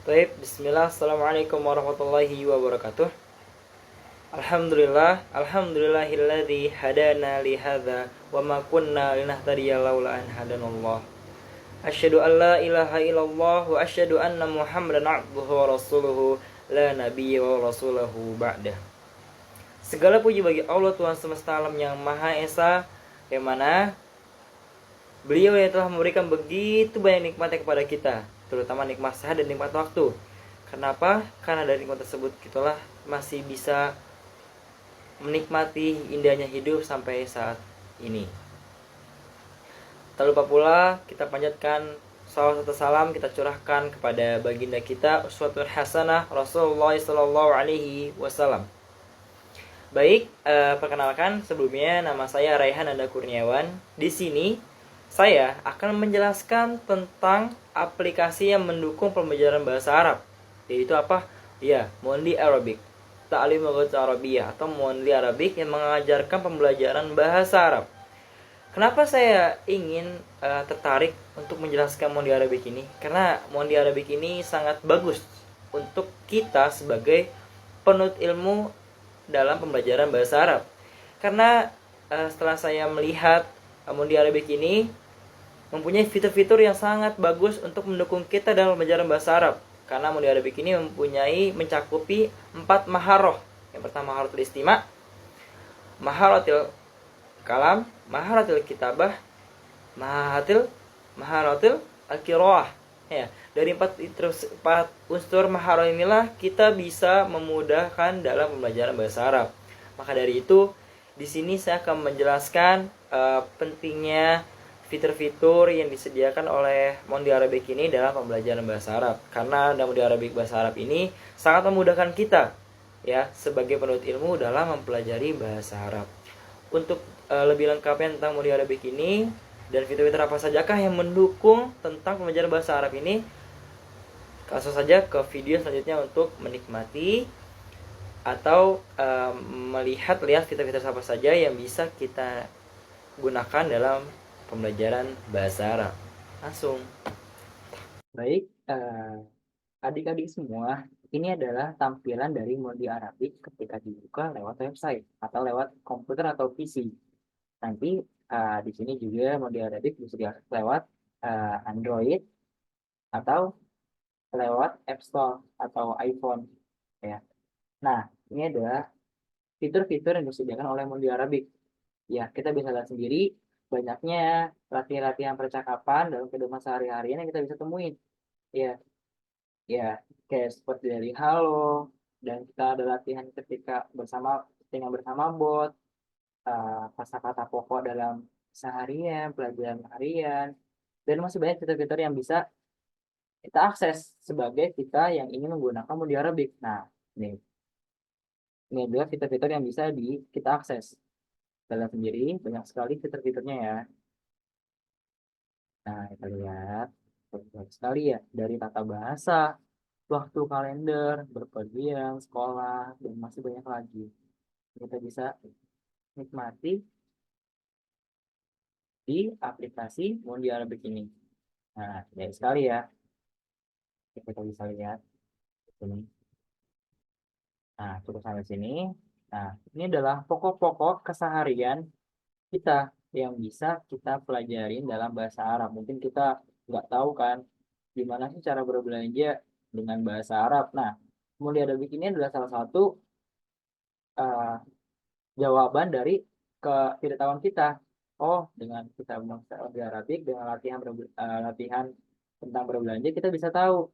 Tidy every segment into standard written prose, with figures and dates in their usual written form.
Baik, bismillah, assalamualaikum warahmatullahi wabarakatuh. Alhamdulillahilladzi hadana li hadza wa ma kunna linahtadiya laula an hadanallah. Asyhadu an la ilaha illallah wa asyhadu anna Muhammadan abduhu wa rasuluhu la nabiyya wa rasuluhu ba'dah. Segala puji bagi Allah Tuhan semesta alam yang Maha Esa, yang mana Beliau yang telah memberikan begitu banyak nikmatnya kepada kita, terutama nikmat sehat dan nikmat waktu. Kenapa? Karena dari nikmat tersebut kitalah masih bisa menikmati indahnya hidup sampai saat ini. Tak lupa pula kita panjatkan salawat serta salam kita curahkan kepada baginda kita uswatun hasanah Rasulullah sallallahu alaihi wasallam. Baik, perkenalkan sebelumnya nama saya Raihan Anda Kurniawan. Di sini saya akan menjelaskan tentang aplikasi yang mendukung pembelajaran bahasa Arab. Yaitu apa? Ya, Monly Arabic. Ta'lim Lughat Arabiyah atau Monly Arabic yang mengajarkan pembelajaran bahasa Arab. Kenapa saya ingin tertarik untuk menjelaskan Monly Arabic ini? Karena Monly Arabic ini sangat bagus untuk kita sebagai penuntut ilmu dalam pembelajaran bahasa Arab. Karena setelah saya melihat Monly Arabic ini mempunyai fitur-fitur yang sangat bagus untuk mendukung kita dalam pembelajaran bahasa Arab. Karena Monly Arabic ini mencakupi 4 maharoh. Yang pertama maharatul istima', maharatil kalam, maharatil kitabah, maharatil al-qiraah. Ya, dari 4 unsur maharoh inilah kita bisa memudahkan dalam pembelajaran bahasa Arab. Maka dari itu, di sini saya akan menjelaskan pentingnya fitur-fitur yang disediakan oleh Monly Arabic ini dalam pembelajaran bahasa Arab. Karena Monly Arabic bahasa Arab ini sangat memudahkan kita ya sebagai penuntut ilmu dalam mempelajari bahasa Arab. Untuk lebih lengkapnya tentang Monly Arabic ini dan fitur-fitur apa sajakah yang mendukung tentang pembelajaran bahasa Arab ini, langsung saja ke video selanjutnya untuk menikmati atau melihat fitur-fitur apa saja yang bisa kita gunakan dalam pembelajaran bahasa Arab. Langsung. Baik, adik-adik semua, ini adalah tampilan dari Monly Arabic ketika dibuka lewat website atau lewat komputer atau PC. Nanti di sini juga Monly Arabic bisa diakses lewat Android atau lewat App Store atau iPhone ya. Nah, ini adalah fitur-fitur yang disediakan oleh Monly Arabic. Ya, kita bisa lihat sendiri banyaknya latihan-latihan percakapan dalam kehidupan sehari-harian yang kita bisa temuin. Ya, ya, kayak seperti dari halo, dan kita ada latihan ketika bersama bot, kata-kata pokok dalam seharian, pelajaran harian, dan masih banyak fitur-fitur yang bisa kita akses sebagai kita yang ingin menggunakan Monly Arabic. Nah, ini adalah fitur-fitur yang bisa kita akses. Kita lihat sendiri, banyak sekali fitur-fiturnya ya. Nah, kita lihat banyak sekali ya, dari tata bahasa, waktu kalender, berpergian, sekolah, dan masih banyak lagi. Kita bisa nikmati di aplikasi Monly Arabic ini. Nah, banyak sekali ya. Kita bisa lihat di sini. Nah, cukup sampai sini. Nah, ini adalah pokok-pokok keseharian kita yang bisa kita pelajarin dalam bahasa Arab. Mungkin kita nggak tahu kan gimana sih cara berbelanja dengan bahasa Arab. Nah, Mulia Arabic ini adalah salah satu uh, jawaban dari ketidaktahuan kita. Oh, dengan kita belajar Arabik, dengan latihan tentang berbelanja, kita bisa tahu.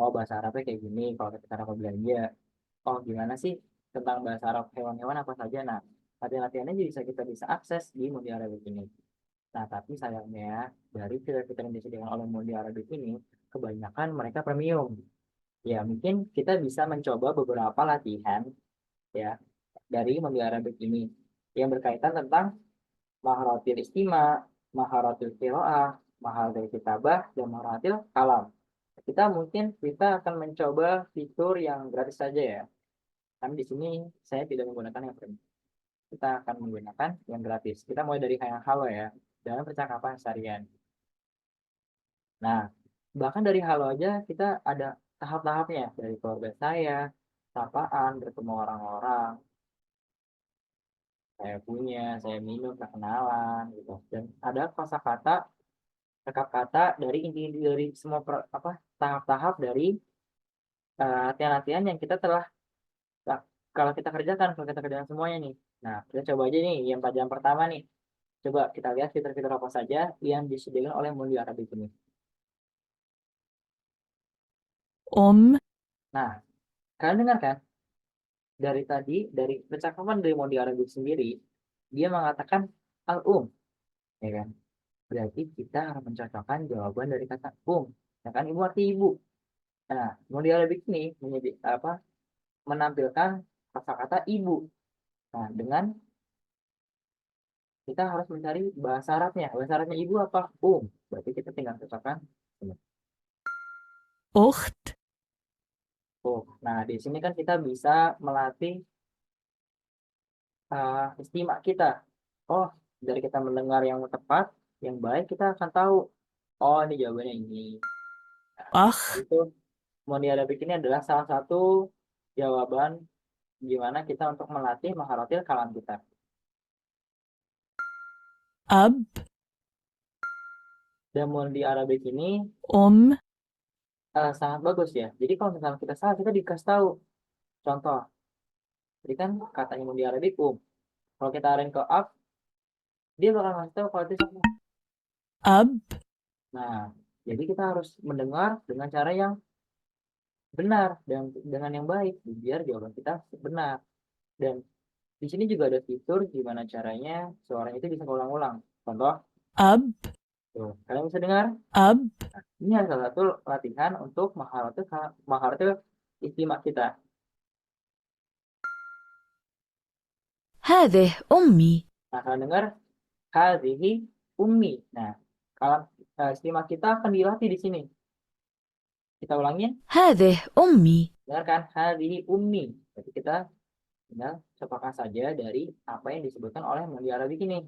Oh, bahasa Arabnya kayak gini kalau kita cara berbelanja. Oh, gimana sih tentang bahasa Arab hewan-hewan apa saja. Nah, latihan-latihannya bisa akses di Mulia Arabic ini. Nah, tapi sayangnya dari fitur-fitur yang disediakan oleh Mulia Arabic ini, kebanyakan mereka premium. Ya, mungkin kita bisa mencoba beberapa latihan ya dari Mulia Arabic ini yang berkaitan tentang maharatil istima, maharatil qiraah, maharatil kitabah, dan maharatil kalam. Kita akan mencoba fitur yang gratis saja ya. Kan di sini saya tidak menggunakan yang premium. Kita akan menggunakan yang gratis. Kita mulai dari yang halo ya, dalam percakapan seharian. Nah, Bahkan dari halo aja kita ada tahap-tahapnya. Dari keluarga saya, sapaan, bertemu orang-orang, saya punya, saya minum, perkenalan, gitu. Dan ada kosakata, rekap kata dari inti-inti dari semua tahap-tahap dari latihan-latihan yang kita telah kalau kita kerjakan, kalau kita kerjakan semuanya nih. Nah, kita coba aja nih yang pelajaran pertama nih. Coba kita lihat fitur-fitur apa saja yang disediakan oleh Mundi Arabic ini. Om, Nah, kalian dengar kan? Dari tadi, dari percakapan dari Mundi Arabic sendiri, dia mengatakan al-um, ya kan? Berarti kita harus mencocokkan jawaban dari kata ya kan? Ibu arti ibu. Nah, Mundi Arabic ini menampilkan kata-kata ibu. Nah, dengan kita harus mencari bahasa Arabnya. Bahasa Arabnya ibu apa? Berarti kita tinggal cocokkan. Ocht, Nah di sini kan kita bisa melatih istimak kita. Oh, dari kita mendengar yang tepat, yang baik, kita akan tahu. Oh, ini jawabannya ini. ach, Itu Moniarabik ini adalah salah satu jawaban gimana kita untuk melatih maharotil kalam kita. ab, Dan Mondi Arabik ini om, sangat bagus ya. Jadi kalau misalnya kita salah, kita dikasih tahu. Contoh, jadi kan katanya Mondi Arabik, kalau kita arahin ke up, dia bakal ngasih tahu kalau itu salah. ab, Nah, jadi kita harus mendengar dengan cara yang benar dan dengan yang baik biar jawaban kita benar. Dan di sini juga ada fitur gimana caranya suaranya itu bisa ulang-ulang. Contoh, ab, tuh, kalian bisa dengar. ab, Ini adalah salah satu latihan untuk maharotil istimak kita. هذه أمي. Nah, kalian dengar hadhihi ummi. Nah, kalau istimak kita akan dilatih di sini. Kita ulangin, هذه أمي. dengarkan hadhihi ummi. Jadi kita tinggal copakkan saja dari apa yang disebutkan oleh Mulia Arabic ini.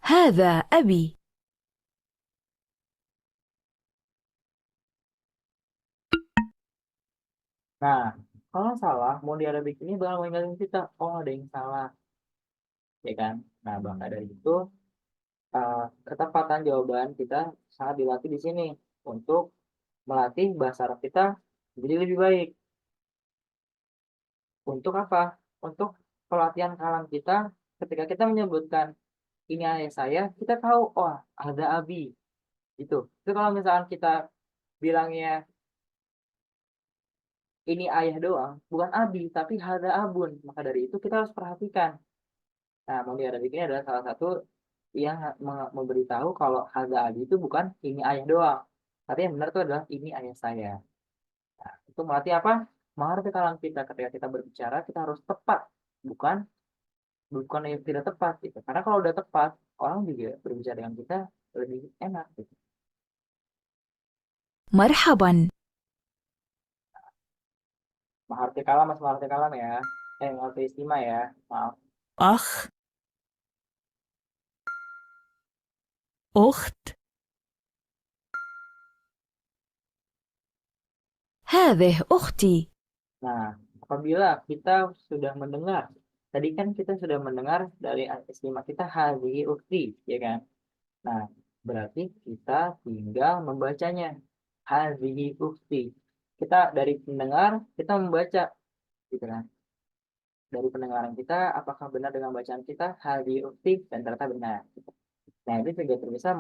هذا أبي. Nah, kalau salah, mau di Arabic ini bakal mengingatkan kita, oh ada yang salah, ya kan? Nah, maka dari itu, ketepatan jawaban kita sangat dilatih di sini untuk melatih bahasa Arab kita jadi lebih baik. Untuk apa? Untuk pelatihan kalam kita, ketika kita menyebutkan ini ayah saya, kita tahu, oh ada abi, itu. Itu kalau misalkan kita bilangnya ini ayah doang, bukan abi, tapi ada abun. Maka dari itu kita harus perhatikan. Nah, Mulia Arabic ini adalah salah satu yang memberitahu kalau Haza Adi itu bukan ini ayah doang. Tapi yang benar itu adalah ini ayah saya. Nah, itu melatih apa? Mengerti kalam kita ketika kita berbicara kita harus tepat, bukan bukan yang tidak tepat gitu. Karena kalau udah tepat, orang juga berbicara dengan kita lebih enak gitu. مرحبا. Mengerti kalam mas mengerti kalam ya. Mengerti istimewa ya. Maaf. أخ، أخت. هذه أختي. Nah, apabila kita sudah mendengar, tadi kan kita sudah mendengar dari istimewa kita hadhihi ukti, ya kan? Nah, berarti kita tinggal membacanya. Hadhihi ukti. Kita dari pendengar, kita membaca, gitu kan? Dari pendengaran kita, apakah benar dengan bacaan kita? Hadhihi ukti, dan ternyata benar. Nah, itu juga bisa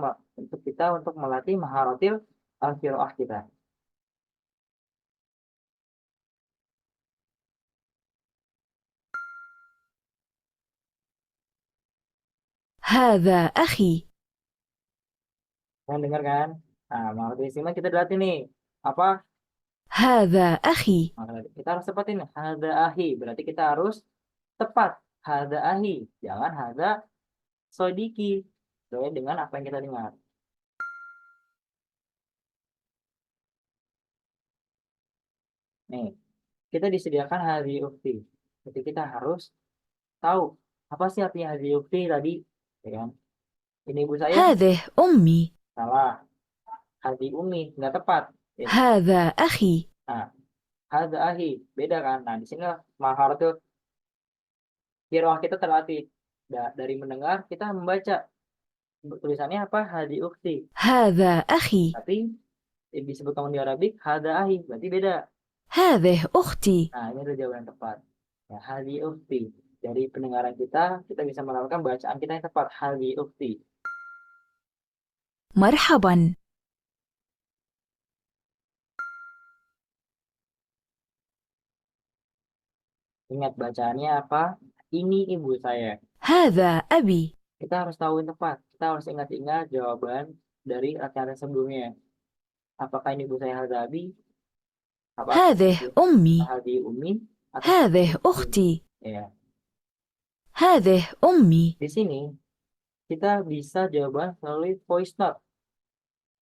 untuk kita untuk melatih maharotil al-qiraah kita. هذا أخي. Kalian dengar kan? Nah, maharotil istimewa kita latih nih. Apa? هذا أخي. Maka kita harus tepatin hada ahi. Berarti kita harus tepat. Hada ahi. Jangan hada sodiki. Sesuai dengan apa yang kita dengar. Nih, kita disediakan hari ukti. Jadi kita harus tahu apa sih artinya hari ukti tadi. ya kan? Ini ibu saya, هذه أمي. salah. Hadi umi, nggak tepat. Ya. هذا أخي. Nah, hada ahi, beda kan? Nah, di sini mahar tuh, kiroah kita terlatih. Dari mendengar, kita membaca. Tulisannya apa? Hadi ukti. هذا أخي. Tapi disebut kamu di Arabik, hada ahi, berarti beda. هذه أختي. Nah, ini adalah jawaban yang tepat. Ya, hadi ukti. Dari pendengaran kita bisa melakukan bacaan kita yang tepat. Hadi ukti. مرحبا. Ingat bacaannya apa? Ini ibu saya. هذا أبي. Kita harus tahu yang tepat. Kita harus ingat-ingat jawaban dari latihan sebelumnya. Apakah ini ibu saya Hazabi? Apa هذه أمي. Hadi Umi? Atau هذه أختي. ya. هذه أمي. Di sini kita bisa jawaban melalui voice note.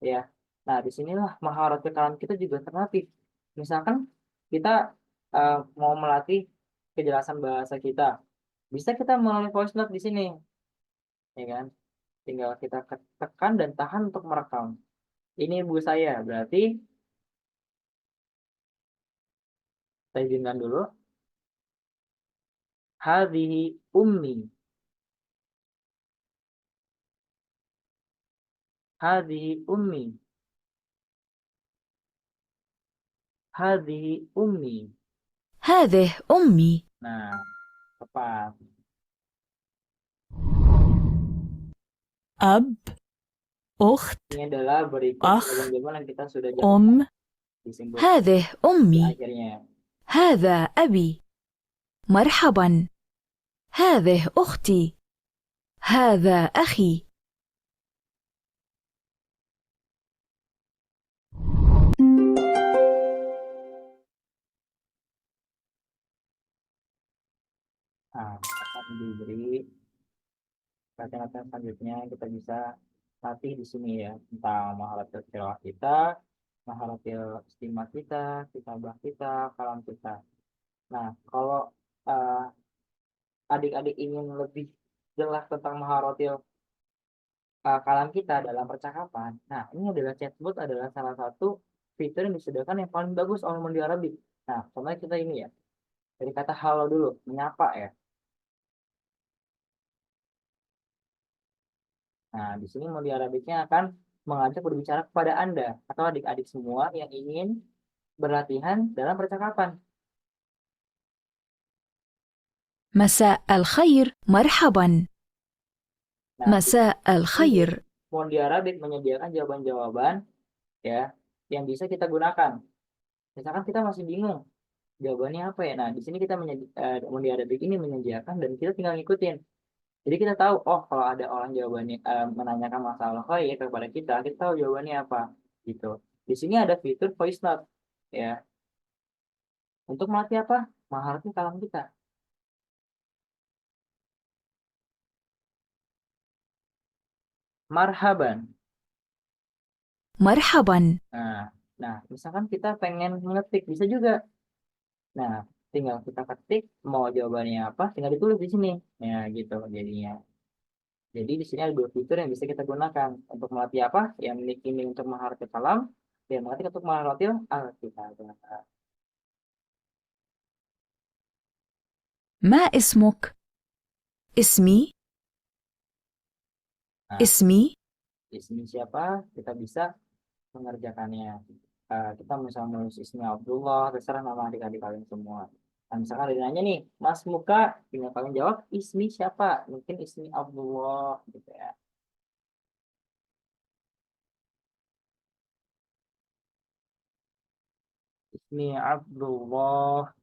Ya. Nah, disinilah maharat kekalam kita juga terlatih. Misalkan kita mau melatih kejelasan bahasa kita, bisa kita melalui voice note di sini, ya kan? Tinggal kita tekan dan tahan untuk merekam. Ini ibu saya, berarti saya izinkan dulu. Hadhihi ummi. Hadhihi ummi. Hadhihi ummi. هذه أمي. Nah, tepat. أب. أخت. Ini adalah berikut Akh. jawaban-jawaban yang kita sudah jawab disimpulkan هذه di أمي. akhirnya. هذا أبي. مرحبا. هذه أختي. هذا أخي. Nah, akan diberi latihan-latihan selanjutnya kita bisa latih di sini ya tentang maharatil qiraah kita, maharatil istimat kita, kitabah kita, kalam kita. Nah, kalau eh, adik-adik ingin lebih jelas tentang maharatil kalam kita dalam percakapan, nah ini adalah chatbot adalah salah satu fitur yang disediakan yang paling bagus oleh Mundi Arabic. Nah, contohnya kita ini ya, dari kata halo dulu, menyapa ya. Nah, di sini Mundi Arabicnya akan mengajak berbicara kepada Anda atau adik-adik semua yang ingin berlatihan dalam percakapan. مساء الخير. مرحبا. Nah, مساء الخير. Mundi Arabic menyediakan jawaban-jawaban ya yang bisa kita gunakan. Misalkan kita masih bingung jawabannya apa ya. Nah, di sini kita Mundi Arabic ini menyediakan dan kita tinggal ngikutin. Jadi kita tahu, oh kalau ada orang jawabannya menanyakan masalah khair kepada kita tahu jawabannya apa gitu. Di sini ada fitur voice note ya untuk melatih apa? Maharatu kalam kita. Marhaban. مرحبا. Nah, nah, misalkan kita pengen ngetik bisa juga. Nah, tinggal kita ketik mau jawabannya apa, tinggal ditulis di sini. Ya, gitu jadinya. Jadi di sini ada dua fitur yang bisa kita gunakan untuk melatih apa? Yang ini untuk maharatu kalam, dan melatih untuk maharatu al-kitabah. ما اسمك؟ اسمي. Nah, اسمي. ismi siapa? Kita bisa mengerjakannya. Kita misalnya menulis ismi Abdullah, terserah nama adik-adik kalian semua. Nah, misalkan ada yang nanya nih, Mas Muka, tinggal kalian jawab ismi siapa? Mungkin ismi Abdullah, gitu ya. Ismi Abdullah.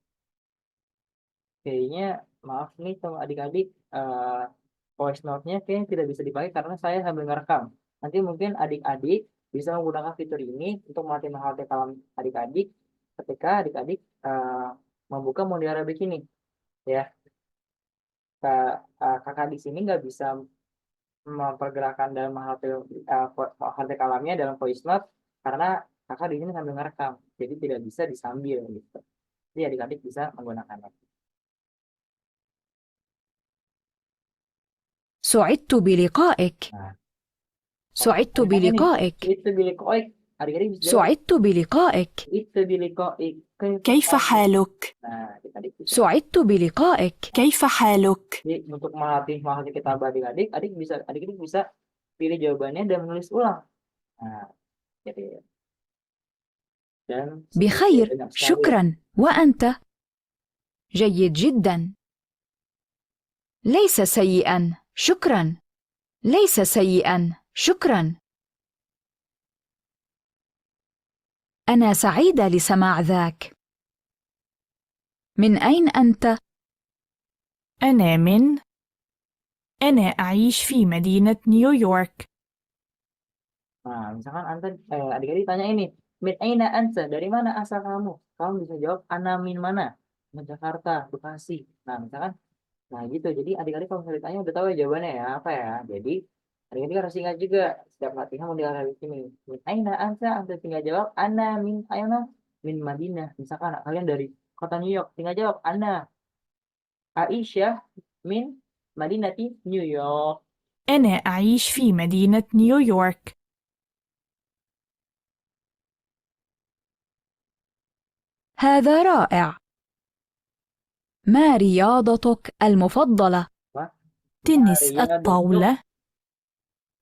Kayaknya, maaf nih sama adik-adik, voice note-nya kayaknya tidak bisa dipakai karena saya sambil ngerekam. Nanti mungkin adik-adik bisa menggunakan fitur ini untuk melatih menghafal kalam adik-adik ketika adik-adik membuka Mundi Arabic ini. Ya, kakak di sini nggak bisa mempergerakan dalam menghafal kalamnya dalam voice note karena kakak di sini sambil ngerekam. Jadi tidak bisa disambil gitu. Jadi adik-adik bisa menggunakannya. سعدت بلقائك. Nah, سعدت tanya ini, بلقائك. itu bilikoik. Adik-adik bisa jawab. سعدت بلقائك. Itu bilikoik. كيف حالك؟ Nah, adik-adik bisa. سعدت بلقائك. كيف حالك؟ Jadi untuk melatih kita adik-adik, adik-adik bisa pilih jawabannya dan menulis ulang. Nah, jadi dan بخير. banyak sekali. شكرا. وأنت؟ جيد جدا. ليس سيئا. شكرا. ليس سيئا. شكرا. أنا سعيدة لسماع ذاك. من أين أنت؟ أنا أعيش في مدينة نيويورك. Nah, misalkan adik-adik tanya ini, min aina anta? Dari mana asal kamu? Kamu bisa jawab ana min mana? Min Jakarta, Bekasi. Nah, misalkan, nah gitu. Jadi adik-adik kalau misalnya ditanya udah tahu ya jawabannya ya apa ya. Jadi adik-adik harus ingat juga setiap latihan mau di sini. Min aina anta? Anta tinggal jawab ana min aina min Madinah. Misalkan kalian dari kota New York, tinggal jawab ana Aisyah min Madinati New York. أنا أعيش في مدينة نيويورك. هذا رائع. ما رياضتك المفضلة؟ تنس الطاولة،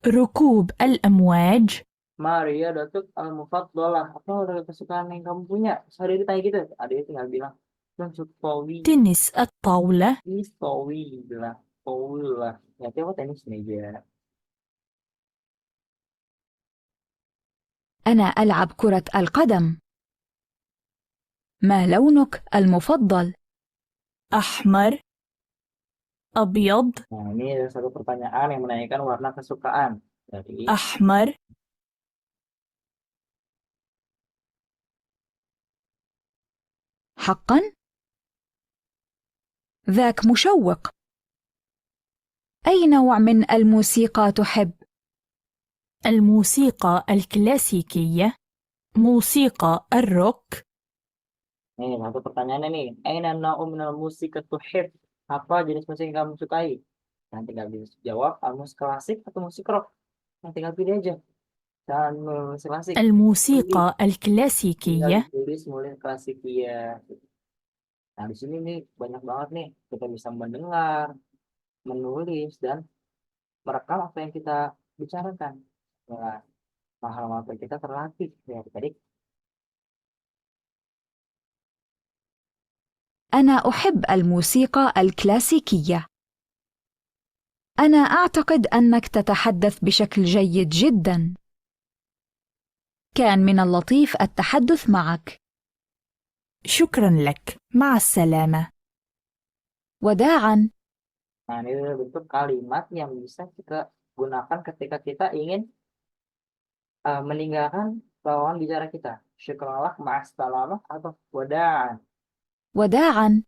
ركوب الأمواج، Maria Datuk Al-Mufaddalah. Apa olahraga kesukaan yang kamu punya? Sehari ditanya gitu. Adanya tinggal bilang, Langsung Powi, تنس الطاولة، Miss Powi, bilang Powi lah. Ya, apa tenis meja. أنا ألعب كرة القدم. ما لونك المفضل؟ أحمر، أبيض، Nah, ini ada satu pertanyaan yang menanyakan warna kesukaan. Dari أحمر، حقا؟ ذاك مشوق. أي نوع من الموسيقى تحب؟ الموسيقى الكلاسيكية، موسيقى الروك، nih, satu pertanyaannya nih. Aina na'u minal musik tuhib? Apa jenis musik yang kamu sukai? Nanti tinggal bisa jawab, musik klasik atau musik rock? Nanti tinggal pilih aja. Dan musik klasik. الموسيقى Tinggal الكلاسيكية، ditulis mulai klasik ya. Nah, di sini nih banyak banget nih kita bisa mendengar, menulis dan merekam apa yang kita bicarakan. Nah, paham apa yang kita terlatih ya tadi. أنا أحب الموسيقى الكلاسيكية. أنا أعتقد أنك تتحدث بشكل جيد جدا. كان من اللطيف التحدث معك. شكرا لك، مع السلامة. وداعا. Nah, ini adalah bentuk kalimat yang bisa kita gunakan ketika kita ingin meninggalkan lawan bicara kita. Syukurlah, ma'assalamah atau wada'an. وداعا.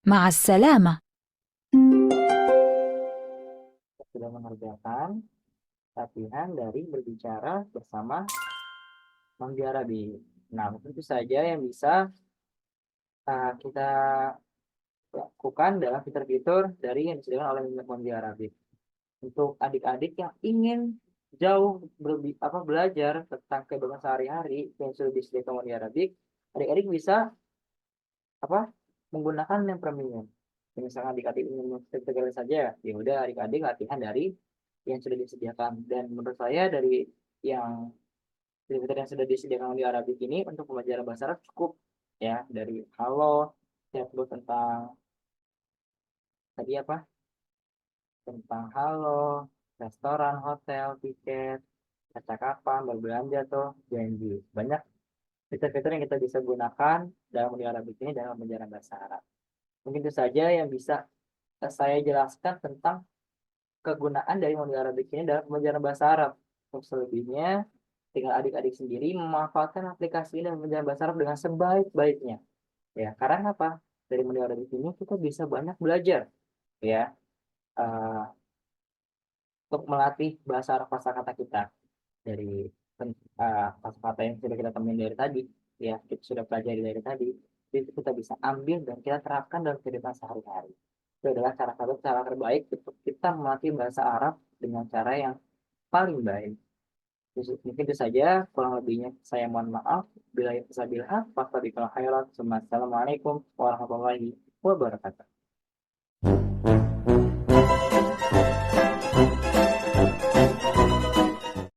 مع السلامة. Kita sudah mengerjakan latihan dari berbicara bersama Mang Arabi. Nah, tentu saja yang bisa kita lakukan dalam fitur-fitur dari yang disediakan oleh Mang Arabi. Untuk adik-adik yang ingin jauh belajar tentang kehidupan sehari-hari yang sudah disediakan Mang Arabi, adik-adik bisa menggunakan yang premium. Misalnya adik-adik ingin segala saja, ya udah adik-adik latihan dari yang sudah disediakan. Dan menurut saya dari yang fitur yang sudah disediakan di Arabik ini untuk pembelajaran bahasa Arab cukup ya, dari halo, chatbot tentang tadi tentang halo, restoran, hotel, tiket, percakapan, berbelanja tuh, janji. Banyak fitur-fitur yang kita bisa gunakan dalam di Arabik ini dalam pembelajaran bahasa Arab. Mungkin itu saja yang bisa saya jelaskan tentang kegunaan dari modul Arabik ini dalam pembelajaran bahasa Arab. Untuk selebihnya, tinggal adik-adik sendiri memanfaatkan aplikasi ini dalam pembelajaran bahasa Arab dengan sebaik-baiknya. Ya, karena apa? Dari modul Arabik ini kita bisa banyak belajar, ya, untuk melatih bahasa Arab kosakata kita dari kosakata yang sudah kita temuin dari tadi, ya, kita sudah pelajari dari tadi. itu kita bisa ambil dan kita terapkan dalam kehidupan sehari-hari. Itu adalah cara terbaik untuk kita melatih bahasa Arab dengan cara yang paling baik. Mungkin itu saja, kurang lebihnya saya mohon maaf. Bila fastabiqul khairat. Assalamualaikum warahmatullahi wabarakatuh.